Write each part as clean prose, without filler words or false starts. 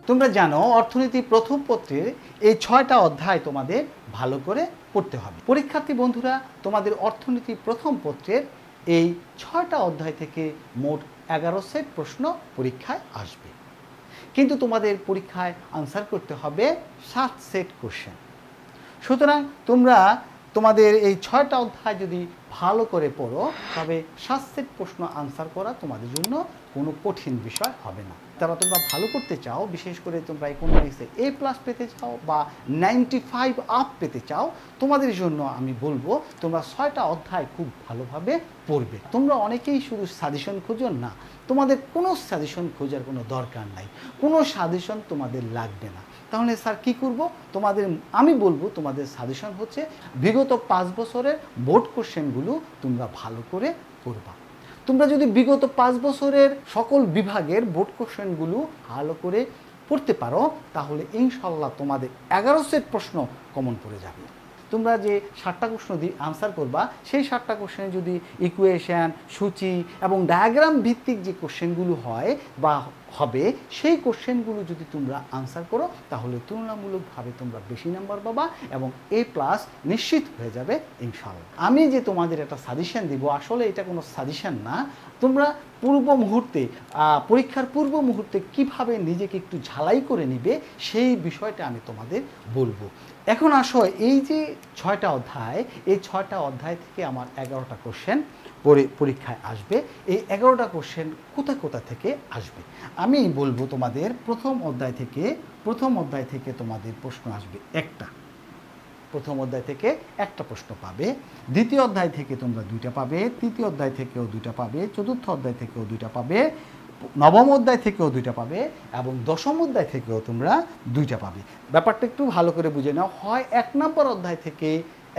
তোমরা জানো অর্থনীতি প্রথম পত্রের এই 6টা অধ্যায় তোমাদের ভালো করে পড়তে হবে। পরীক্ষার্থী বন্ধুরা, তোমাদের অর্থনীতি প্রথম পত্রের এই 6টা অধ্যায় থেকে মোট 11 সেট প্রশ্ন পরীক্ষায় আসবে, কিন্তু তোমাদের পরীক্ষায় আনসার করতে হবে 7 সেট কোশ্চেন। সুতরাং তোমরা তোমাদের এই 6টা অধ্যায় যদি ভালো করে পড়ো তবে 7 সেট প্রশ্ন আনসার করা তোমাদের জন্য কোনো কঠিন বিষয় হবে না। যারা তোমরা ভালো করতে চাও, বিশেষ করে তোমরা ইকোনমিক্সে A+ পেতে চাও বা 95 আপ পেতে চাও, তোমাদের জন্য আমি বলবো তোমরা 6টা অধ্যায় খুব ভালোভাবে পড়বে। তোমরা অনেকেই শুধু সাজেশন খোঁজো, না, তোমাদের কোনো সাজেশন খোঁজার কোনো দরকার নাই, কোনো সাজেশন তোমাদের লাগবে না। তাহলে স্যার কী করব? আমি বলবো তোমাদের সাজেশন হচ্ছে বিগত 5 বছরের বোর্ড কোশ্চেনগুলো তোমরা ভালো করে পড়বা। তোমরা যদি বিগত 5 বছরের সকল বিভাগের বোর্ড কোশ্চেনগুলো ভালো করে পড়তে পারো তাহলে ইনশাল্লাহ তোমাদের 11 সেট প্রশ্ন কমন পড়ে যাবে। তোমরা যে 7টা প্রশ্ন দিয়ে আনসার করবা, সেই 7টা কোশ্চেনে যদি ইকুয়েশন, সূচি এবং ডায়াগ্রাম ভিত্তিক যে কোশ্চেনগুলো হয় বা হবে, সেই কোশ্চেনগুলো যদি তোমরা আনসার করো তাহলে তুলনামূলকভাবে তোমরা বেশি নাম্বার পাবা এবং A+ নিশ্চিত হয়ে যাবে ইনশাআল্লাহ। আমি যে তোমাদের একটা সাজেশন দিব, আসলে এটা কোনো সাজেশন না। তোমরা পরীক্ষার পূর্ব মুহূর্তে কিভাবে নিজেকে একটু ঝালাই করে নিবে সেই বিষয়টা আমি তোমাদের বলবো। এখন আসো, এই যে 6টা অধ্যায়, এই 6টা অধ্যায় থেকে আমার 11টা কোশ্চেন পরীক্ষায় আসবে। এই 11টা কোশ্চেন কোথা থেকে আসবে আমি বলবো। তোমাদের প্রথম অধ্যায় থেকে তোমাদের প্রশ্ন আসবে একটা। প্রথম অধ্যায় থেকে একটা প্রশ্ন পাবে, দ্বিতীয় অধ্যায় থেকে তোমরা 2টা পাবে, তৃতীয় অধ্যায় থেকেও 2টা পাবে, চতুর্থ অধ্যায় থেকেও 2টা পাবে, নবম অধ্যায় থেকেও 2টা পাবে এবং দশম অধ্যায় থেকেও তোমরা 2টা পাবে। ব্যাপারটা একটু ভালো করে বুঝে নাও। হয় 1 নম্বর অধ্যায় থেকে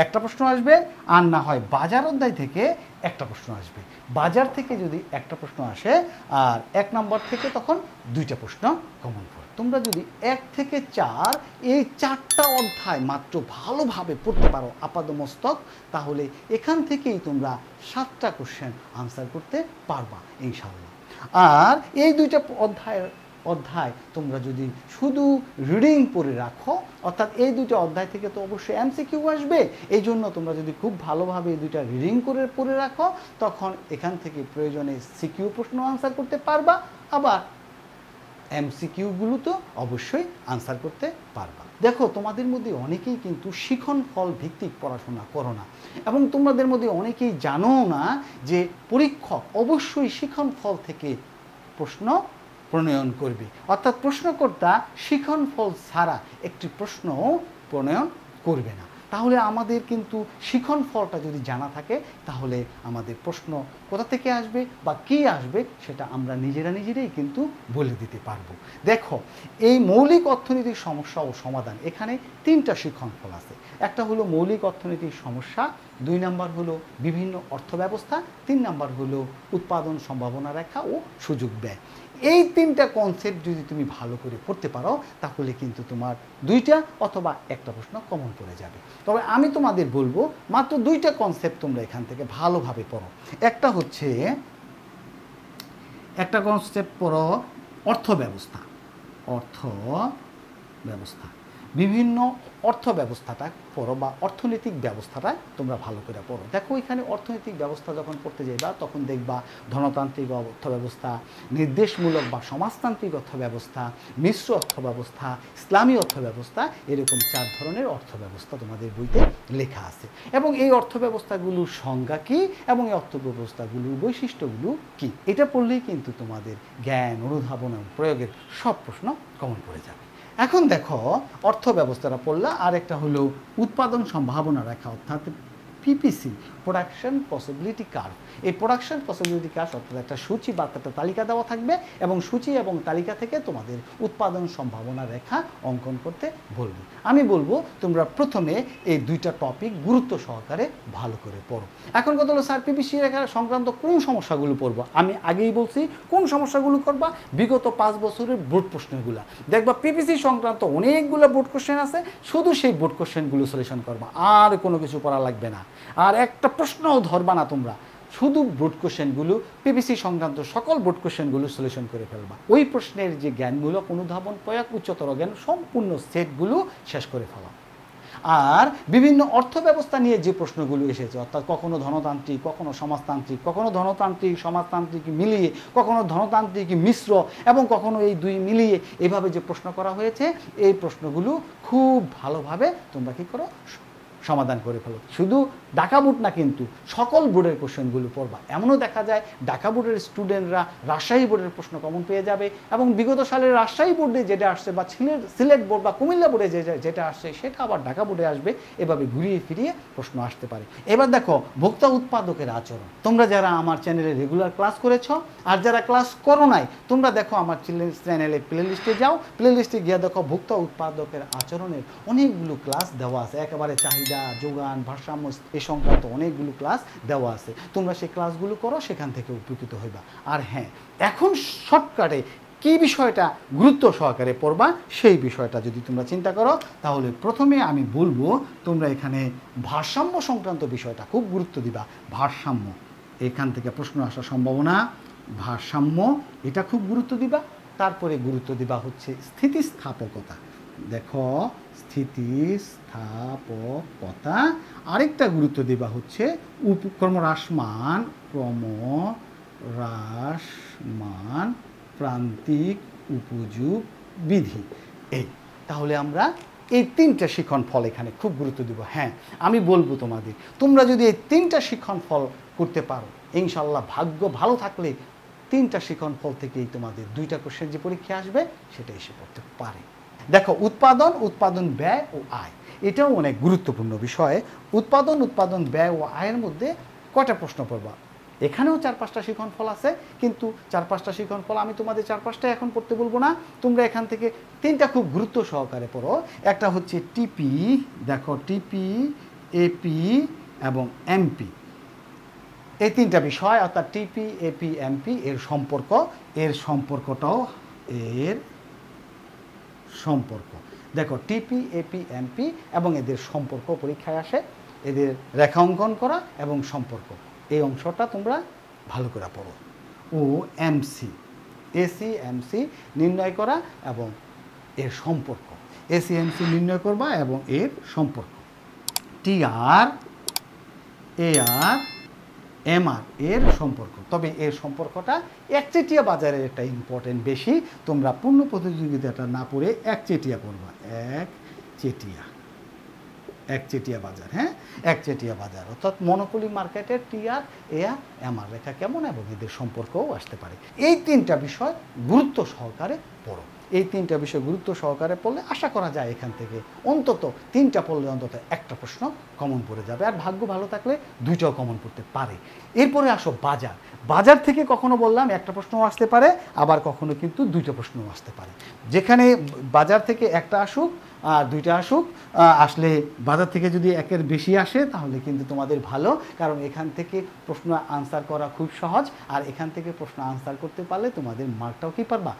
একটা প্রশ্ন আসবে, আর না হয় বাজার অধ্যায় থেকে একটা প্রশ্ন আসবে। বাজার থেকে যদি একটা প্রশ্ন আসে আর 1 নম্বর থেকে তখন 2টা প্রশ্ন কমন পড়ে। তোমরা যদি 1 থেকে 4 এই 4টা অধ্যায় মাত্র ভালোভাবে পড়তে পারো আপাদমস্তক, তাহলে এখান থেকেই তোমরা 7টা কোশ্চেন আনসার করতে পারবা ইনশাআল্লাহ। আর এই 2টা অধ্যায় তোমরা যদি শুধু রিডিং পড়ে রাখো, অর্থাৎ এই 2টা অধ্যায় থেকে তো অবশ্যই MCQ আসবে, এই জন্য তোমরা যদি খুব ভালোভাবে এই 2টা রিডিং করে পড়ে রাখো তখন এখান থেকে প্রয়োজনে সিকিউ প্রশ্ন আনসার করতে পারবা, আবার MCQগুলো তো অবশ্যই আনসার করতে পারবা। দেখো, তোমাদের মধ্যে অনেকেই কিন্তু শিখন ফল ভিত্তিক পড়াশোনা করো না এবং তোমাদের মধ্যে অনেকেই জানো না যে পরীক্ষক অবশ্যই শিখন ফল থেকে প্রশ্ন প্রণয়ন করবে, অর্থাৎ প্রশ্নকর্তা শিখন ফল ছাড়া একটি প্রশ্নও প্রণয়ন করবে না। তাহলে আমাদের কিন্তু শিখন ফলটা যদি জানা থাকে তাহলে আমাদের প্রশ্ন কোথা থেকে আসবে বা কী আসবে সেটা আমরা নিজেরাই কিন্তু বলে দিতে পারবো। দেখো, এই মৌলিক অর্থনৈতিক সমস্যা ও সমাধান, এখানে 3টা শিখন ফল আছে। একটা হলো মৌলিক অর্থনৈতিক সমস্যা, 2 নাম্বার হলো বিভিন্ন অর্থব্যবস্থা, 3 নাম্বার হলো উৎপাদন সম্ভাবনা রেখা ও সুযোগ ব্যয়। এই 3টা কনসেপ্ট যদি তুমি ভালো করে পড়তে পারো তাহলে কিন্তু তোমার 2টা অথবা একটা প্রশ্ন কমন পড়ে যাবে। তবে আমি তোমাদের বলবো মাত্র 2টা কনসেপ্ট তোমরা এখান থেকে ভালোভাবে পড়ো। একটা কনসেপ্ট পড়ো অর্থব্যবস্থা। বিভিন্ন অর্থ ব্যবস্থাটা পড়ো বা অর্থনৈতিক ব্যবস্থাটা তোমরা ভালো করে পড়ো। দেখো, এখানে অর্থনৈতিক ব্যবস্থা যখন পড়তে যাইবা তখন দেখবা ধনতান্ত্রিক অর্থব্যবস্থা, নির্দেশমূলক বা সমাজতান্ত্রিক অর্থব্যবস্থা, মিশ্র অর্থব্যবস্থা, ইসলামী অর্থব্যবস্থা, এরকম 4 ধরনের অর্থব্যবস্থা তোমাদের বইতে লেখা আছে এবং এই অর্থব্যবস্থাগুলোর সংজ্ঞা কী এবং এই অর্থব্যবস্থাগুলোর বৈশিষ্ট্যগুলো কী, এটা পড়লেই কিন্তু তোমাদের জ্ঞান, অনুধাবন এবং প্রয়োগের সব প্রশ্ন কমন পড়ে যাবে। এখন দেখো, অর্থ ব্যবস্থাটা পড়লা, আর একটা হলো উৎপাদন সম্ভাবনা রেখা, অর্থাৎ PPC, প্রোডাকশন পসিবিলিটি কার্ভ। এই প্রোডাকশন পসিবিলিটি কার্ভ অর্থাৎ একটা সূচি বা একটা তালিকা দেওয়া থাকবে এবং সূচি এবং তালিকা থেকে তোমাদের উৎপাদন সম্ভাবনা রেখা অঙ্কন করতে বলবে। আমি বলবো তোমরা প্রথমে এই 2টা টপিক গুরুত্ব সহকারে ভালো করে পড়ো। এখন কথা হলো, স্যার PPC রেখা সংক্রান্ত কোন সমস্যাগুলো পড়বো? আমি আগেই বলছি কোন সমস্যাগুলো করবা, বিগত 5 বছরের বোর্ড প্রশ্নগুলো দেখবা। PPC সংক্রান্ত অনেকগুলো বোর্ড কোশ্চেন আছে, শুধু সেই বোর্ড কোশ্চেনগুলো সলিউশন করবা, আর কোনো কিছু পড়া লাগবে না। আর একটা প্রশ্নও ধরবা না তোমরা, শুধু বোর্ড কোশ্চেনগুলো পিপিসি সংক্রান্ত সকল বোর্ড কোশ্চেনগুলো সলিউশন করে ফেলবা। ওই প্রশ্নের যে জ্ঞানমূলক, অনুধাবন, প্রয়োগ, উচ্চতর জ্ঞান সম্পূর্ণ সেটগুলো শেষ করে ফেলা। আর বিভিন্ন অর্থ ব্যবস্থা নিয়ে যে প্রশ্নগুলো এসেছে, অর্থাৎ কখনো ধনতান্ত্রিক, কখনো সমাজতান্ত্রিক, কখনো ধনতান্ত্রিক সমাজতান্ত্রিক মিলিয়ে, কখনো ধনতান্ত্রিক মিশ্র, এবং কখনো এই দুই মিলিয়ে এভাবে যে প্রশ্ন করা হয়েছে, এই প্রশ্নগুলো খুব ভালোভাবে তোমরা কী করো, সমাধান করে ফেলো। শুধু ঢাকা বোর্ড না, কিন্তু সকল বোর্ডের কোশ্চেনগুলো পড়বা। এমনও দেখা যায় ঢাকা বোর্ডের স্টুডেন্টরা রাজশাহী বোর্ডের প্রশ্ন কমন পেয়ে যাবে, এবং বিগত সালের রাজশাহী বোর্ডে যেটা আসছে, বা সিলেট বোর্ড বা কুমিল্লা বোর্ডে যেটা আসছে, সেটা আবার ঢাকা বোর্ডে আসবে। এভাবে ঘুরিয়ে ফিরিয়ে প্রশ্ন আসতে পারে। এবার দেখো ভোক্তা উৎপাদকের আচরণ। তোমরা যারা আমার চ্যানেলে রেগুলার ক্লাস করেছ, আর যারা ক্লাস করো নাই, তোমরা দেখো আমার চ্যানেলে প্লে লিস্টে যাও, প্লে লিস্টে গিয়ে দেখো ভোক্তা উৎপাদকের আচরণের অনেকগুলো ক্লাস দেওয়া আছে। একেবারে চাহিদা, যোগান, ভারসাম্য এ সংক্রান্ত অনেকগুলো ক্লাস দেওয়া আছে। তোমরা সেই ক্লাসগুলো করো, সেখান থেকে উপকৃত হইবা। আর হ্যাঁ, এখন শর্টকাটে কী বিষয়টা গুরুত্ব সহকারে পড়বা, সেই বিষয়টা যদি তোমরা চিন্তা করো, তাহলে প্রথমে আমি বলবো তোমরা এখানে ভারসাম্য সংক্রান্ত বিষয়টা খুব গুরুত্ব দিবা। ভারসাম্য, এখান থেকে প্রশ্ন আসার সম্ভাবনা, ভারসাম্য এটা খুব গুরুত্ব দিবা। তারপরে গুরুত্ব দিবা হচ্ছে স্থিতিস্থাপকতা। দেখো, স্থিতিস্থাপকতা। আরেকটা গুরুত্ব দিবা হচ্ছে ক্রমহ্রাসমান, ক্রমহ্রাসমান প্রান্তিক উপযোগ বিধি। এই তাহলে আমরা এই তিনটা শিক্ষণ ফল এখানে খুব গুরুত্ব দিব। হ্যাঁ, আমি বলবো তোমাদের, তোমরা যদি এই তিনটা শিক্ষণ ফল করতে পারো, ইনশাল্লাহ ভাগ্য ভালো থাকলে তিনটা শিক্ষণ ফল থেকেই তোমাদের দুইটা কোশ্চেন যে পরীক্ষা আসবে সেটা এসে পড়তে পারে। দেখো, উৎপাদন ব্যয় ও আয়, এটাও অনেক গুরুত্বপূর্ণ বিষয়। উৎপাদন ব্যয় ও আয়ের মধ্যে কয়টা প্রশ্ন পড়বা? এখানেও 4-5টা শিক্ষণ ফল আছে, কিন্তু 4-5টা শিক্ষণ ফল আমি তোমাদের 4-5টা এখন পড়তে বলবো না। তোমরা এখান থেকে তিনটা খুব গুরুত্ব সহকারে পড়ো। একটা হচ্ছে টিপি, দেখো টিপি, এপি এবং এমপি, এই তিনটা বিষয়, অর্থাৎ টিপি, এপি, এমপি এর সম্পর্কটাও দেখো, টিপি, এপি, এমপি এবং এদের সম্পর্ক পরীক্ষায় আসে। এদের রেখা অঙ্কন করা এবং সম্পর্ক, এই অংশটা তোমরা ভালো করে পড়ো। ও এমসি, এসি এমসি নির্ণয় করা এবং এর সম্পর্ক, এসি এমসি নির্ণয় করবা এবং এর সম্পর্ক। টিআর, এআর, এমআর এর সম্পর্ক। তবে এর সম্পর্কটা একচেটিয়া বাজারের একটা ইম্পর্টেন্ট বেশি। তোমরা পূর্ণ প্রতিযোগিতাটা না পড়ে একচেটিয়া পড়বা। একচেটিয়া বাজার, হ্যাঁ, একচেটিয়া বাজার, অর্থাৎ মনোপলি মার্কেটের টিআর, এআর, এমআর রেখা কেমন এবং এদের সম্পর্কও আসতে পারে। এই তিনটা বিষয় গুরুত্ব সহকারে পড়ো। এই তিনটা বিষয় গুরুত্ব সহকারে পড়লে আশা করা যায় এখান থেকে অন্তত তিনটা পড়লে অন্তত একটা প্রশ্ন কমন পড়ে যাবে, আর ভাগ্য ভালো থাকলে দুইটাও কমন পড়তে পারে। এরপরে আসো বাজার থেকে কখনো বললাম একটা প্রশ্নও আসতে পারে, আবার কখনো কিন্তু দুইটা প্রশ্নও আসতে পারে। যেখানে বাজার থেকে একটা আসুক আর দুইটা আসুক, আসলে বাজার থেকে যদি একের বেশি আসে তাহলে কিন্তু তোমাদের ভালো, কারণ এখান থেকে প্রশ্ন আনসার করা খুব সহজ, আর এখান থেকে প্রশ্ন আনসার করতে পারলে তোমাদের মার্কটাও কি পারবা,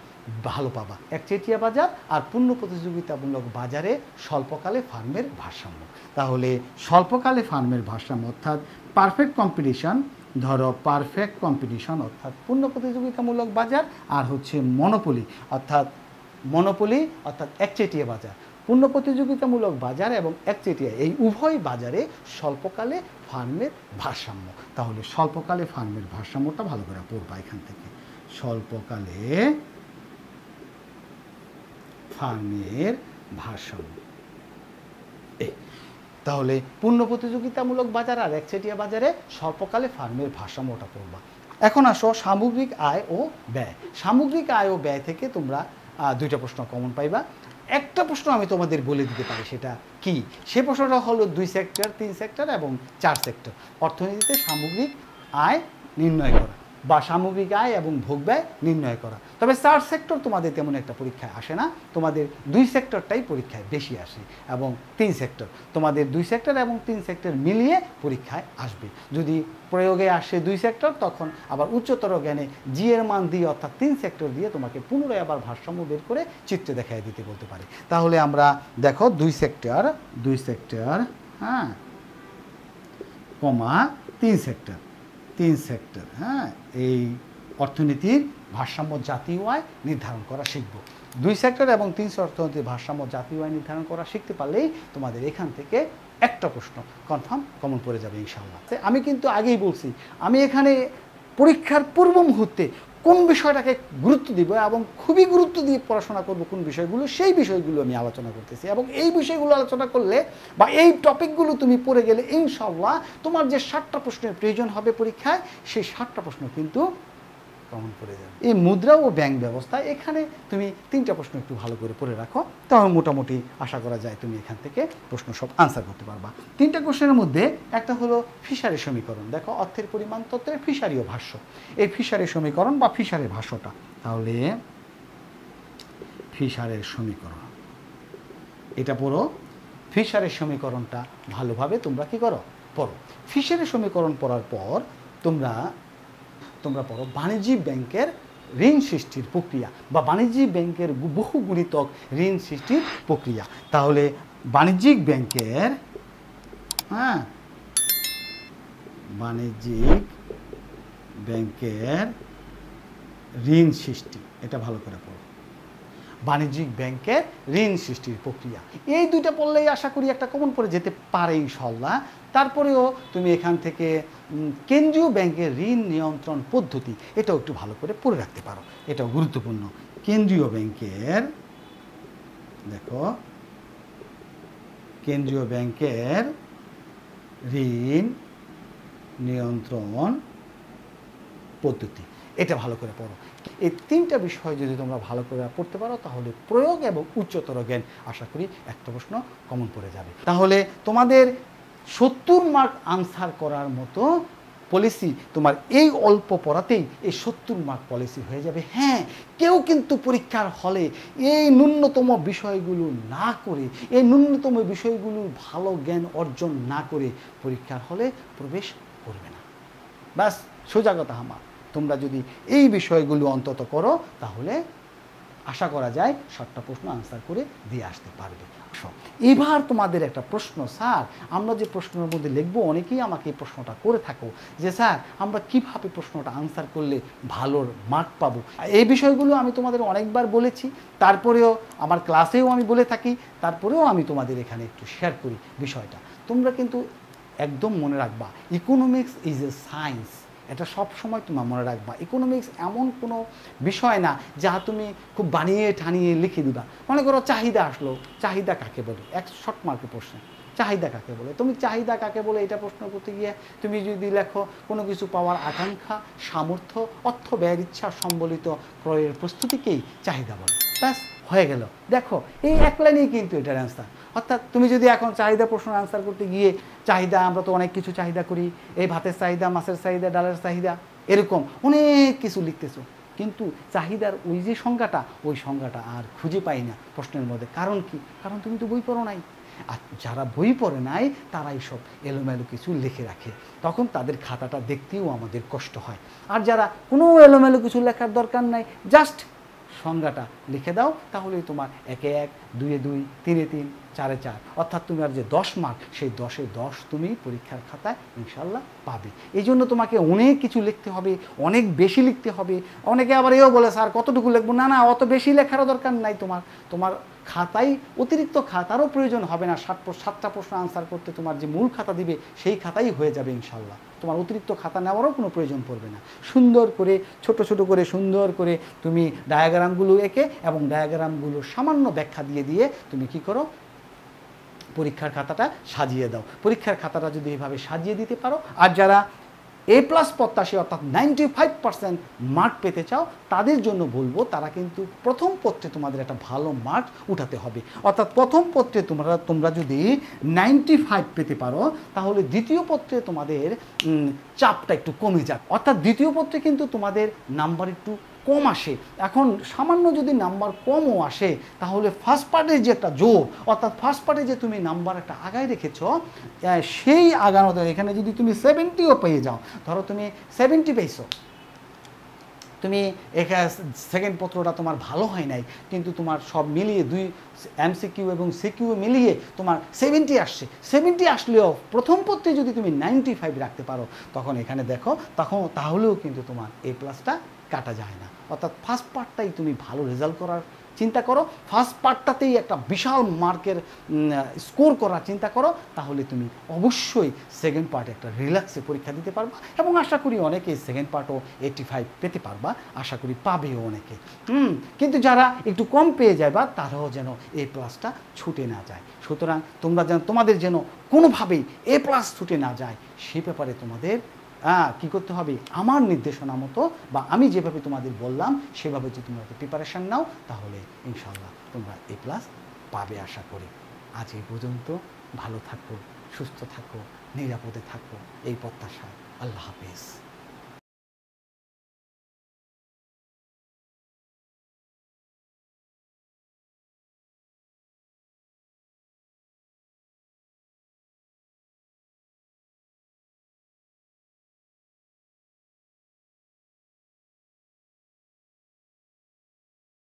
ভালো পাবা। একচেটিয়া বাজার আর পূর্ণ প্রতিযোগিতামূলক বাজারে স্বল্পকালে ফার্মের ভারসাম্য। তাহলে স্বল্পকালে ফার্মের ভারসাম্য অর্থাৎ পারফেক্ট কম্পিটিশন, ধরো পারফেক্ট কম্পিটিশন অর্থাৎ পূর্ণ প্রতিযোগিতামূলক বাজার, আর হচ্ছে মনোপলি অর্থাৎ একচেটিয়া বাজার। পূর্ণ প্রতিযোগিতামূলক বাজার এবং একচেটিয়া এই উভয় বাজারে স্বল্পকালে ফার্মের ভারসাম্য। তাহলে স্বল্পকালে ফার্মের ভারসাম্যটা ভালো করে পড়বা এখান থেকে। স্বল্পকালে ফার্মের ভারসাম্য, তাহলে পূর্ণ প্রতিযোগিতামূলক বাজার আর একচেটিয়া বাজারে স্বল্পকালে ফার্মের ভারসাম্যটা পড়বা। এখন আসো সামগ্রিক আয় ও ব্যয়। সামগ্রিক আয় ও ব্যয় থেকে তোমরা দুইটা প্রশ্ন কমন পাইবা। একটা প্রশ্ন আমি তোমাদের বলে দিতে পারি, সেটা কি? সে প্রশ্নটা হলো 2 সেক্টর, 3 সেক্টর এবং 4 সেক্টর অর্থনীতিতে সামগ্রিক আয় নির্ণয় করা বা সামগ্রিক আয় এবং ভোগ ব্যয় নির্ণয় করা। তবে 4 সেক্টর তোমাদের তেমন একটা পরীক্ষায় আসে না, তোমাদের 2 সেক্টরটাই পরীক্ষায় বেশি আসে, এবং 3 সেক্টর তোমাদের 2 সেক্টর এবং 3 সেক্টর মিলিয়ে পরীক্ষায় আসবে। যদি প্রয়োগে আসে 2 সেক্টর, তখন আবার উচ্চতর জ্ঞানে জি এর মান দিয়ে অর্থাৎ 3 সেক্টর দিয়ে তোমাকে পুনরায় আবার ভারসাম্য বের করে চিত্র দেখায় দিতে বলতে পারে। তাহলে আমরা দেখো 2 সেক্টর, হ্যাঁ, 3 সেক্টর। 3 সেক্টর, হ্যাঁ, এই অর্থনীতির ভারসাম্য জাতীয় আয় নির্ধারণ করা শিখব। 2 সেক্টর এবং 3 অর্থনীতির ভারসাম্য জাতীয় আয় নির্ধারণ করা শিখতে পারলেই তোমাদের এখান থেকে একটা প্রশ্ন কনফার্ম কমন পড়ে যাবে ইনশাআল্লাহ। আমি কিন্তু আগেই বলছি, আমি এখানে পরীক্ষার পূর্ব মুহূর্তে কোন বিষয়টাকে গুরুত্ব দিব এবং খুবই গুরুত্ব দিয়ে পড়াশোনা করব কোন বিষয়গুলো, সেই বিষয়গুলো আমি আলোচনা করতেছি। এবং এই বিষয়গুলো আলোচনা করলে বা এই টপিকগুলো তুমি পড়ে গেলে ইনশাআল্লাহ তোমার যে 7টা প্রশ্নের প্রয়োজন হবে পরীক্ষায়, সেই 7টা প্রশ্ন কিন্তু কমন পড়ে যাবে। এই মুদ্রা ও ব্যাংক ব্যবস্থা, এখানে তুমি 3টা প্রশ্ন একটু ভালো করে পড়ে রাখো, তাহলে মোটামুটি আশা করা যায় তুমি এখান থেকে প্রশ্ন সব আনসার করতে পারবা। 3টা কোশ্চেনের মধ্যে একটা হলো ফিশারি সমীকরণ। দেখো, অর্থের পরিমাণ তত্ত্বের ফিশারি ও ভাষ্য, এই ফিশারি সমীকরণ বা ফিশারের ভাষ্যটা, তাহলে ফিশারের সমীকরণ এটা পড়ো। ফিশারের সমীকরণটা ভালোভাবে তোমরা কি করো, পড়ো। ফিশারের সমীকরণ পড়ার পর তোমরা পড়ো বাণিজ্যিক ব্যাংকের ঋণ সৃষ্টির প্রক্রিয়া বা বাণিজ্যিক ব্যাংকের বহু গুণিতক ঋণ সৃষ্টির প্রক্রিয়া। তাহলে বাণিজ্যিক ব্যাংকের, হ্যাঁ, বাণিজ্যিক ব্যাংকের ঋণ সৃষ্টি, এটা ভালো করে পড়ো। বাণিজ্যিক ব্যাংকের ঋণ সৃষ্টির প্রক্রিয়া, এই দুইটা পড়লেই আশা করি একটা কমন পড়ে যেতে পারে ইনশাআল্লাহ। তারপরেও তুমি এখান থেকে কেন্দ্রীয় ব্যাংকের ঋণ নিয়ন্ত্রণ পদ্ধতি, এটাও একটু ভালো করে পড়ে রাখতে পারো, এটাও গুরুত্বপূর্ণ। কেন্দ্রীয় ব্যাংকের, দেখো, কেন্দ্রীয় ব্যাংকের ঋণ নিয়ন্ত্রণ পদ্ধতি, এটা ভালো করে পড়ো। এই 3টা বিষয় যদি তোমরা ভালো করে পড়তে পারো, তাহলে প্রয়োগ এবং উচ্চতর জ্ঞান আশা করি একটা প্রশ্ন কমন পড়ে যাবে। তাহলে তোমাদের 70 মার্ক আনসার করার মতো পলিসি তোমার এই অল্প পড়াতেই এই 70 মার্ক পলিসি হয়ে যাবে। হ্যাঁ, কেউ কিন্তু পরীক্ষার হলে এই ন্যূনতম বিষয়গুলো না করে, এই ন্যূনতম বিষয়গুলোর ভালো জ্ঞান অর্জন না করে পরীক্ষার হলে প্রবেশ করবে না। ব্যাস, সোজা কথা আমার। তোমরা যদি এই বিষয়গুলো অন্তত করো, তাহলে আশা করা যায় 7টা প্রশ্ন আনসার করে দিয়ে আসতে পারবে। এবার তোমাদের একটা প্রশ্ন, স্যার আমরা যে প্রশ্নের মধ্যে লিখবো, অনেকেই আমাকে এই প্রশ্নটা করে থাকো যে স্যার আমরা কিভাবে প্রশ্নটা আনসার করলে ভালো মার্ক পাবো। এই বিষয়গুলো আমি তোমাদের অনেকবার বলেছি, তারপরেও আমার ক্লাসেও আমি বলে থাকি, তারপরেও আমি তোমাদের এখানে একটু শেয়ার করি বিষয়টা। তোমরা কিন্তু একদম মনে রাখবা, ইকোনমিক্স ইজ এ সায়েন্স, এটা সব সময় তোমার মনে রাখবা। ইকোনমিক্স এমন কোনো বিষয় না যা তুমি খুব বানিয়ে ঠানিয়ে লিখে দিবা। মনে করো চাহিদা আসলো, চাহিদা কাকে বলে, এক শর্ট মার্কের প্রশ্ন, চাহিদা কাকে বলে। তুমি চাহিদা কাকে বলে এটা প্রশ্ন করতে গিয়ে তুমি যদি লেখো কোনো কিছু পাওয়ার আকাঙ্ক্ষা, সামর্থ্য, অর্থ ব্যয়ের ইচ্ছা সম্বলিত ক্রয়ের প্রস্তুতিকেই চাহিদা বলে। ব্যাস, হয়ে গেল। দেখো, এই এক লাইনেই কিন্তু এটার অ্যান্সার। অর্থাৎ তুমি যদি এখন চাহিদা প্রশ্ন আনসার করতে গিয়ে চাহিদা, আমরা তো অনেক কিছু চাহিদা করি, এই ভাতের চাহিদা, মাছের চাহিদা, ডালের চাহিদা, এরকম অনেক কিছু লিখতেছো, কিন্তু চাহিদার ওই যে সংজ্ঞাটা, ওই সংজ্ঞাটা আর খুঁজে পাই না প্রশ্নের মধ্যে। কারণ কি? কারণ তুমি তো বই পড়ো নাই। আর যারা বই পড়ে নাই তারাই সব এলোমেলো কিছু লিখে রাখে, তখন তাদের খাতাটা দেখতেও আমাদের কষ্ট হয়। আর যারা কোনো এলোমেলো কিছু লেখার দরকার নাই, জাস্ট সংজ্ঞাটা লিখে দাও, তাহলেই তোমার 1-এ 1, 2-এ 2, 3-এ 3, 4-এ 4, অর্থাৎ তুমি আর যে 10 মার্ক, সেই 10-এ 10 তুমি পরীক্ষার খাতায় ইনশাল্লাহ পাবে। এই জন্য তোমাকে অনেক কিছু লিখতে হবে, অনেক বেশি লিখতে হবে। অনেকে আবার এও বলে স্যার কতটুকু লিখবো, না না, অত বেশি লেখারও দরকার নাই। তোমার খাতায় অতিরিক্ত খাতারও প্রয়োজন হবে না। 7টা প্রশ্ন আনসার করতে তোমার যে মূল খাতা দিবে, সেই খাতাই হয়ে যাবে ইনশাল্লাহ। তোমার অতিরিক্ত খাতা নেওয়ারও কোনো প্রয়োজন পড়বে না। সুন্দর করে, ছোট ছোট করে, সুন্দর করে তুমি ডায়াগ্রামগুলো এঁকে এবং ডায়াগ্রামগুলো সামান্য ব্যাখ্যা দিয়ে দিয়ে তুমি কি করো, পরীক্ষার খাতাটা সাজিয়ে দাও। পরীক্ষার খাতাটা যদি এইভাবে সাজিয়ে দিতে পারো, আর যারা A+ প্রত্যাশী অর্থাৎ 95% মার্ক পেতে চাও, তাদের জন্য বলবো তারা কিন্তু প্রথম পত্রে তোমাদের একটা ভালো মার্ক উঠাতে হবে। অর্থাৎ প্রথম পত্রে তোমরা যদি 95 পেতে পারো, তাহলে দ্বিতীয় পত্রে তোমাদের চাপটা একটু কমে যাক। অর্থাৎ দ্বিতীয় পত্রে কিন্তু তোমাদের নাম্বার একটু কম আসে। এখন সামান্য যদি নাম্বার কমও আসে, তাহলে ফার্স্ট পার্টের যে একটা জোর, অর্থাৎ ফার্স্ট পার্টে যে তুমি নাম্বার একটা আগায় রেখেছ, সেই আগানোতে এখানে যদি তুমি 70ও পেয়ে যাও, ধরো তুমি 70 পেয়েছো, তুমি সেকেন্ড পত্রটা তোমার ভালো হয় নাই, কিন্তু তোমার সব মিলিয়ে 2 MCQ এবং CQ মিলিয়ে তোমার 70 আসছে, 70 আসলেও প্রথম পত্রে যদি তুমি 95 রাখতে পারো, তখন এখানে দেখো তাহলেও কিন্তু তোমার A+টা কাটা যায় না। অর্থাৎ ফার্স্ট পার্টটাই তুমি ভালো রেজাল্ট করার চিন্তা করো, ফার্স্ট পার্টটাতেই একটা বিশাল মার্কের স্কোর করার চিন্তা করো, তাহলে তুমি অবশ্যই সেকেন্ড পার্টে একটা রিল্যাক্সে পরীক্ষা দিতে পারবা, এবং আশা করি অনেকেই সেকেন্ড পার্টও 85 পেতে পারবা, আশা করি পাবেও অনেকে। কিন্তু যারা একটু কম পেয়ে যাবা তারাও যেন A+টা ছুটে না যায়। সুতরাং তোমাদের যেন কোনোভাবেই A+ ছুটে না যায়, সে ব্যাপারে তোমাদের কী করতে হবে, আমার নির্দেশনা মতো বা আমি যেভাবে তোমাদের বললাম সেভাবে যদি তোমরা প্রিপারেশান নাও, তাহলে ইনশাআল্লাহ তোমরা A+ পাবে আশা করি। আজ এই পর্যন্ত। ভালো থাকো, সুস্থ থাকো, নিরাপদে থাকো, এই প্রত্যাশায়। আল্লাহ হাফেজ।